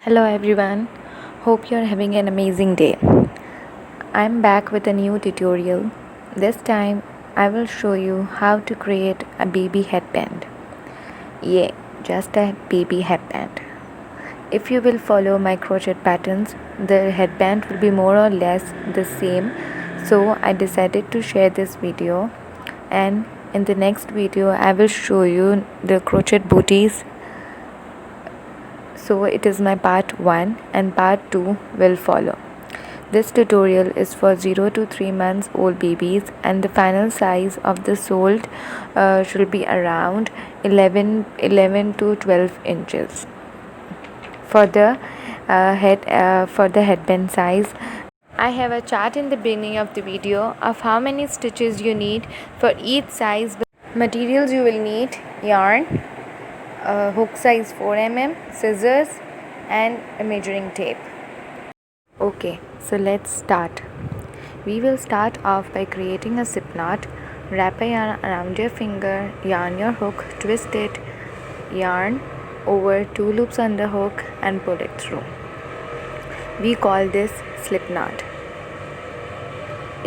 Hello everyone, hope you're having an amazing day. I'm back with a new tutorial. This time I will show you how to create a baby headband. Yeah, just a baby headband. If you will follow my crochet patterns, the headband will be more or less the same. So I decided to share this video, and in the next video I will show you the crochet booties. So it is my part 1 and part 2 will follow. This tutorial is for 0 to 3 months old babies, and the final size of the sole should be around 11 to 12 inches. For the headband size, I have a chart in the beginning of the video of how many stitches you need for each size. Materials you will need: yarn, hook size 4 mm, scissors, and a measuring tape. Okay, so let's start. We will start off by creating a slip knot. Wrap a yarn around your finger, yarn your hook, twist it, yarn over 2 loops on the hook and pull it through. We call this slip knot.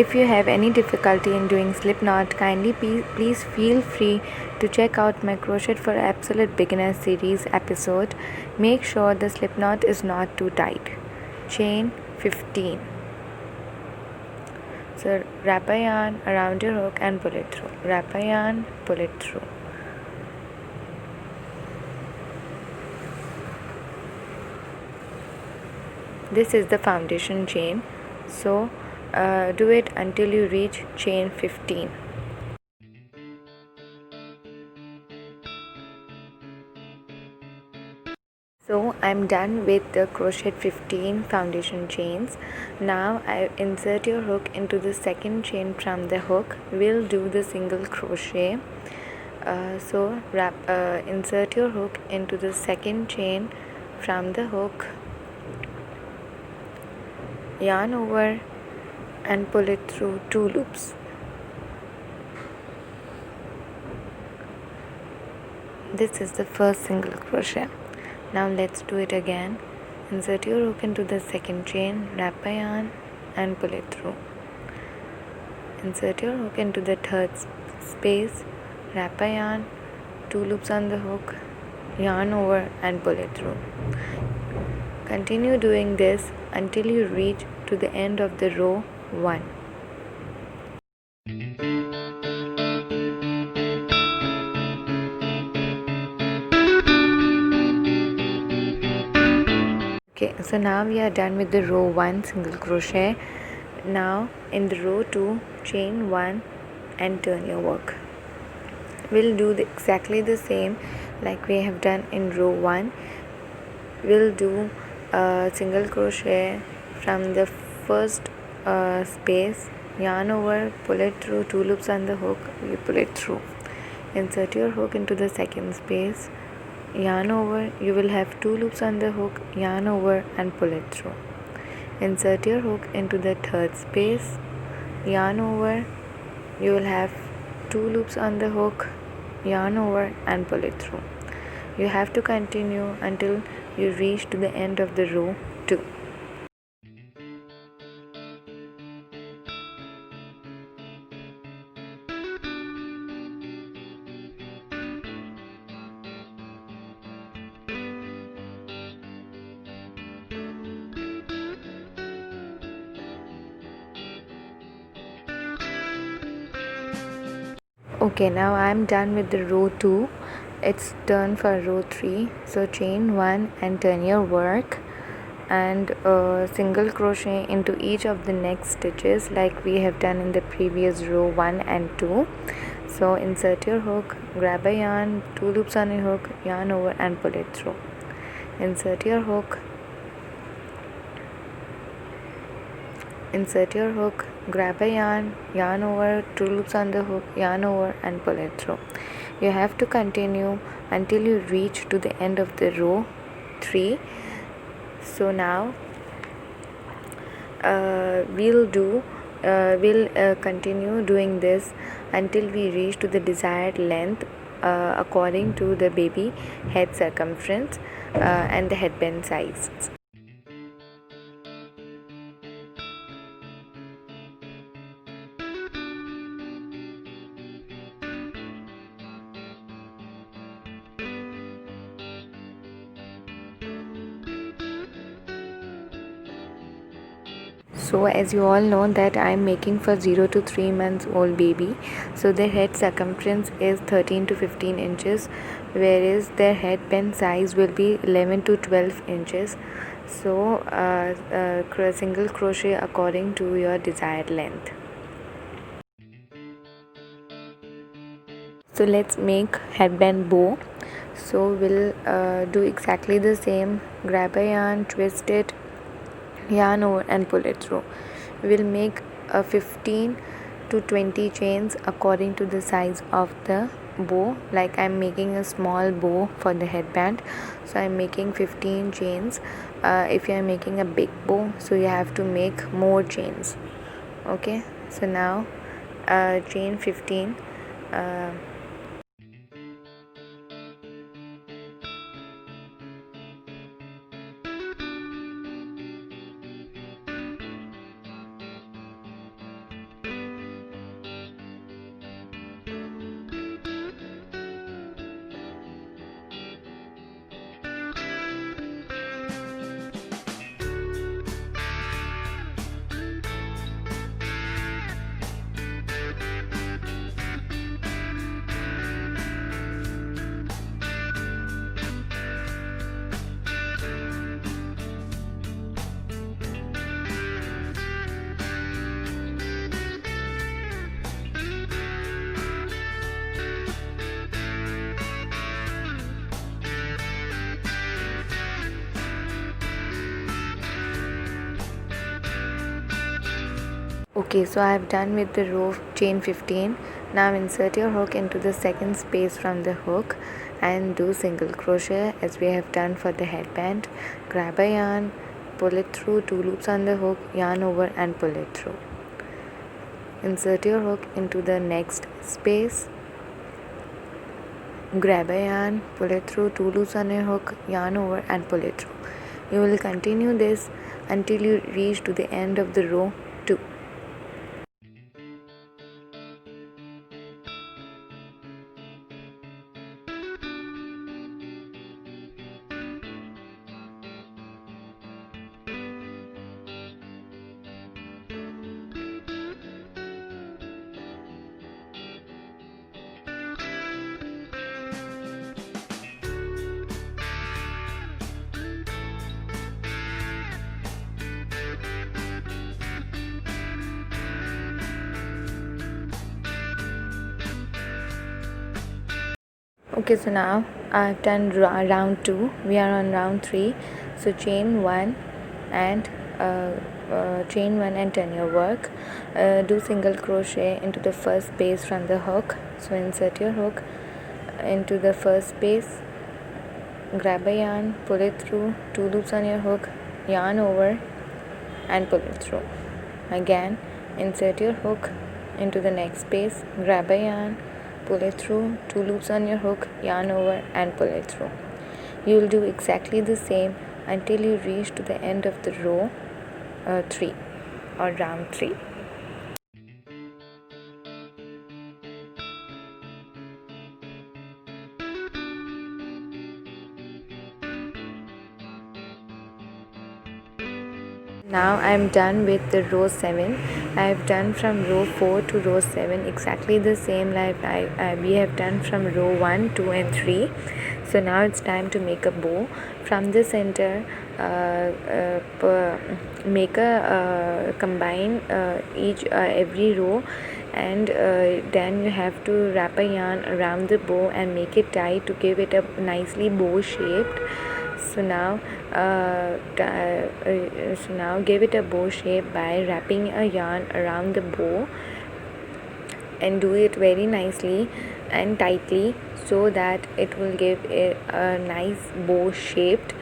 If you have any difficulty in doing slip knot, kindly please feel free to check out my Crochet for Absolute Beginners series episode. Make sure the slip knot is not too tight. Chain 15. So wrap a yarn around your hook and pull it through. Wrap a yarn, pull it through. This is the foundation chain. So do it until you reach chain 15. So I'm done with the crochet 15 foundation chains. Now I insert your hook into the second chain from the hook. We'll do the single crochet. So insert your hook into the second chain from the hook, yarn over and pull it through 2 loops. This is the first single crochet. Now let's do it again. Insert your hook into the second chain, wrap a yarn and pull it through. Insert your hook into the third space, wrap a yarn, 2 loops on the hook, yarn over and pull it through. Continue doing this until you reach to the end of the row 1. Okay, so now we are done with the row 1 single crochet. Now in the row 2, chain 1 and turn your work. We'll do exactly the same like we have done in row 1. We'll do a single crochet from the first space, yarn over, pull it through, 2 loops on the hook, you pull it through. Insert your hook into the second space, yarn over, you will have 2 loops on the hook, yarn over and pull it through. Insert your hook into the third space, yarn over, you will have 2 loops on the hook, yarn over and pull it through. You have to continue until you reach to the end of the row 2. Okay, now I'm done with the row 2. It's turn for row 3. So chain 1 and turn your work and single crochet into each of the next stitches like we have done in the previous row 1 and 2. So insert your hook, grab a yarn, 2 loops on your hook, yarn over and pull it through. Insert your hook, grab a yarn over, 2 loops on the hook, yarn over and pull it through. You have to continue until you reach to the end of the row 3. So now we'll continue doing this until we reach to the desired length according to the baby head circumference. and the headband size. So as you all know that I am making for 0 to 3 months old baby, so their head circumference is 13 to 15 inches, whereas their headband size will be 11 to 12 inches. So single crochet according to your desired length. So let's make headband bow. So we'll do exactly the same. Grab a yarn, twist it, yarn over and pull it through. We'll make 15 to 20 chains according to the size of the bow. Like I'm making a small bow for the headband, so I'm making 15 chains. If you are making a big bow, so you have to make more chains. Okay, so now chain 15. Okay, so I have done with the row chain 15. Now insert your hook into the second space from the hook and do single crochet as we have done for the headband. Grab a yarn, pull it through, 2 loops on the hook, yarn over and pull it through. Insert your hook into the next space. Grab a yarn, pull it through, 2 loops on your hook, yarn over and pull it through. You will continue this until you reach to the end of the row 2. Okay, so now I've done round 2. We are on round 3. So chain 1 and turn your work. Do single crochet into the first space from the hook. So insert your hook into the first space. Grab a yarn, pull it through, 2 loops on your hook, yarn over and pull it through. Again, insert your hook into the next space. Grab a yarn, pull it through, 2 loops on your hook, yarn over and pull it through. You will do exactly the same until you reach to the end of the row 3 or round 3. Now I am done with the row 7. I have done from row 4 to row 7 exactly the same like we have done from row 1, 2 and 3. So now it's time to make a bow. From the center, make a combine every row, and then you have to wrap a yarn around the bow and make it tight to give it a nicely bow shaped. So now give it a bow shape by wrapping a yarn around the bow and do it very nicely and tightly so that it will give it a nice bow shaped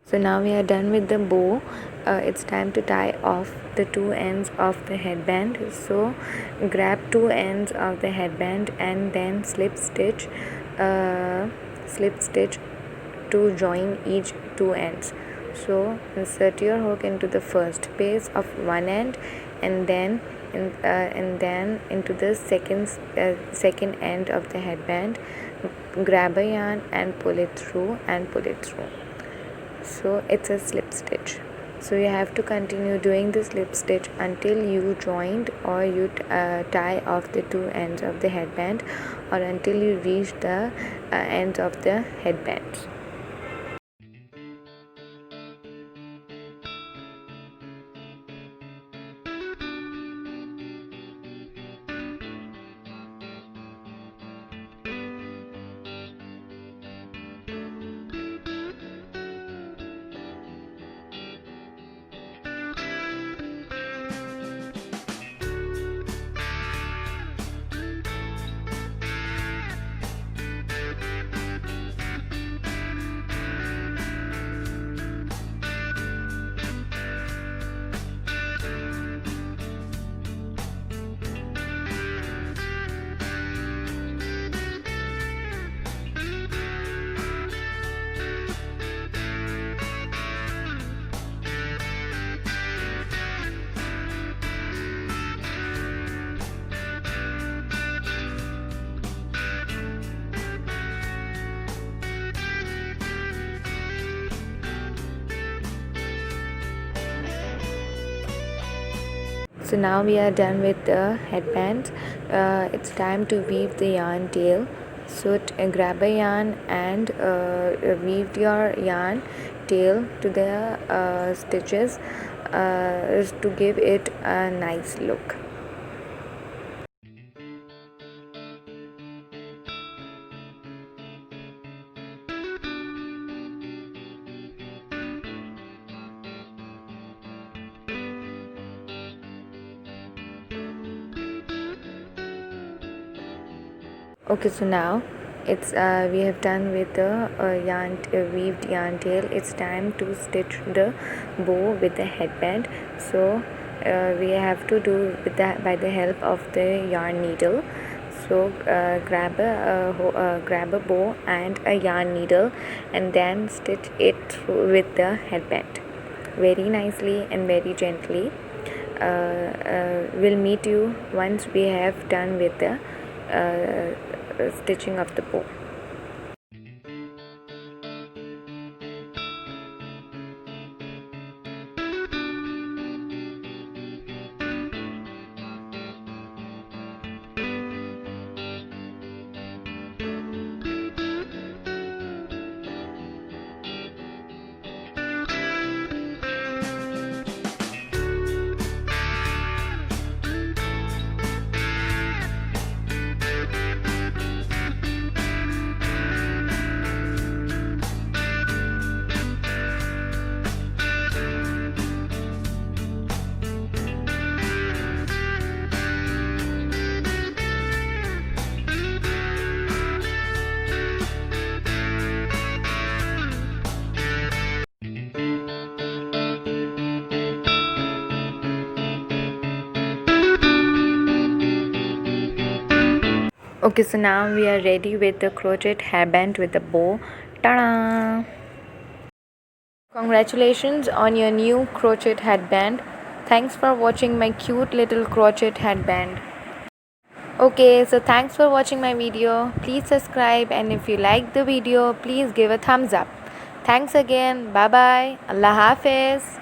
So now we are done with the bow. it's time to tie off the two ends of the headband. So grab two ends of the headband and then slip stitch to join each two ends. So insert your hook into the first piece of one end and then into the second end of the headband. Grab a yarn and pull it through so it's a slip stitch. So you have to continue doing the slip stitch until you joined or you tie off the two ends of the headband, or until you reach the ends of the headbands. So now we are done with the headbands. It's time to weave the yarn tail. So grab a yarn and weave your yarn tail to the stitches to give it a nice look. Okay, so now it's we have done with the weaved yarn tail. It's time to stitch the bow with the headband. So we have to do with that by the help of the yarn needle. So grab a bow and a yarn needle and then stitch it through with the headband very nicely and very gently. We'll meet you once we have done with the stitching of the bow. Okay, so now we are ready with the crochet hairband with the bow. Ta-da! Congratulations on your new crochet headband. Thanks for watching my cute little crochet headband. Okay, so thanks for watching my video. Please subscribe, and if you like the video, please give a thumbs up. Thanks again. Bye bye. Allah Hafiz.